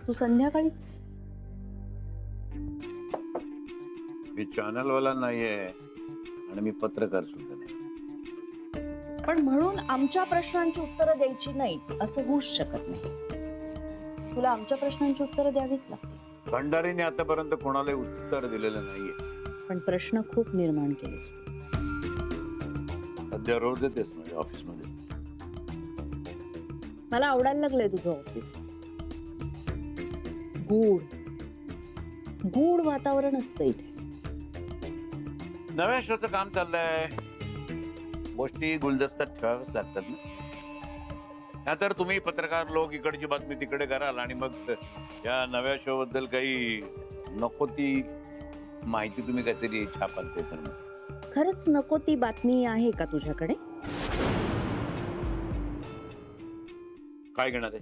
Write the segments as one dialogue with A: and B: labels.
A: तू संध्याकाळीच.
B: मी चॅनलवाला नाहीये आणि मी पत्रकार सुद्धा नाही.
A: पण म्हणून आमच्या प्रश्नांची उत्तरं द्यायची नाहीत असं होऊच शकत नाही. तुला आमच्या प्रश्नांची उत्तरं द्यावीच लागतील.
B: भंडारीने आतापर्यंत कोणाला उत्तर दिलेलं नाहीये.
A: पण प्रश्न खूप निर्माण केलेस.
B: सध्या रोज येतेस माझ्या ऑफिसमध्ये.
A: मला आवडायला लागलंय तुझं ऑफिस. गूढ गूढ वातावरण असतं इथे.
B: नव्या शोचं काम चाललंय. गोष्टी गुलदस्त्यात ठेवाव्याच लागतात ना. नाहीतर तुम्ही पत्रकार लोक इकडची बातमी तिकडे कराल आणि मग या नव्या शो बद्दल काही नको ती माहिती तुम्ही काहीतरी छापाल पेपर.
A: खरंच नको ती बातमी आहे का तुझ्याकडे?
B: काय घेणार आहे?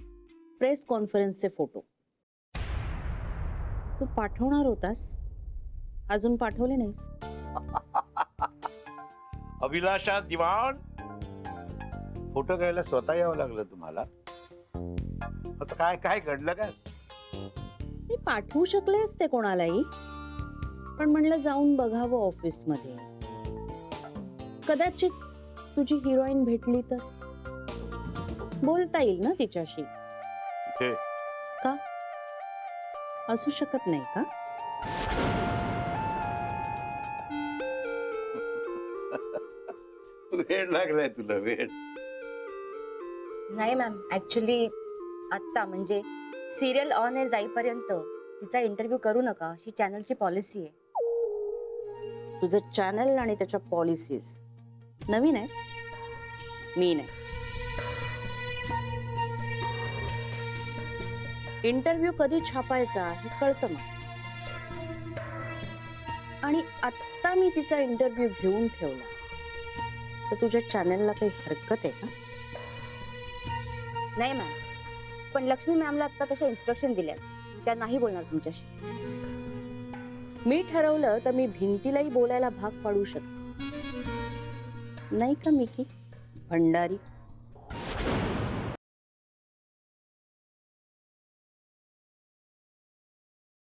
A: प्रेस कॉन्फरन्सचे फोटो तू पाठवणार होतास, अजून पाठवले नाहीस.
B: अभिलाषा दिवाण, फोटो घ्यायला स्वतः यावं लागलं तुम्हाला? असं काय काय घडलं काय?
A: मी पाठवू शकले असते कोणालाही, पण म्हणलं जाऊन बघावं ऑफिस मध्ये. कदाचित तुझी हिरोईन भेटली तर बोलता येईल ना तिच्याशी.
B: हे
A: का असू शकत नाही का?
B: वेळ लागलाय तुला, वेळ.
C: नाही मॅम, ऍक्च्युली आत्ता म्हणजे सिरियल ऑन एअर जाईपर्यंत तिचा इंटरव्ह्यू करू नका अशी चॅनलची पॉलिसी आहे.
A: तुझं चॅनल आणि त्याच्या पॉलिसीज नवीन आहे, मी नाही. इंटरव्ह्यू कधी छापायचा हे कळतं मग. आणि आत्ता मी तिचा इंटरव्ह्यू घेऊन ठेवला तर तुझ्या चॅनलला काही हरकत आहे का?
C: नाही मॅम, पण लक्ष्मी मॅमला आत्ता तशा इन्स्ट्रक्शन दिल्यात, त्या नाही बोलणार तुमच्याशी.
A: मी ठरवलं तर मी भिंतीलाही बोलायला भाग पाडू शकते, नाही का मिकी भंडारी?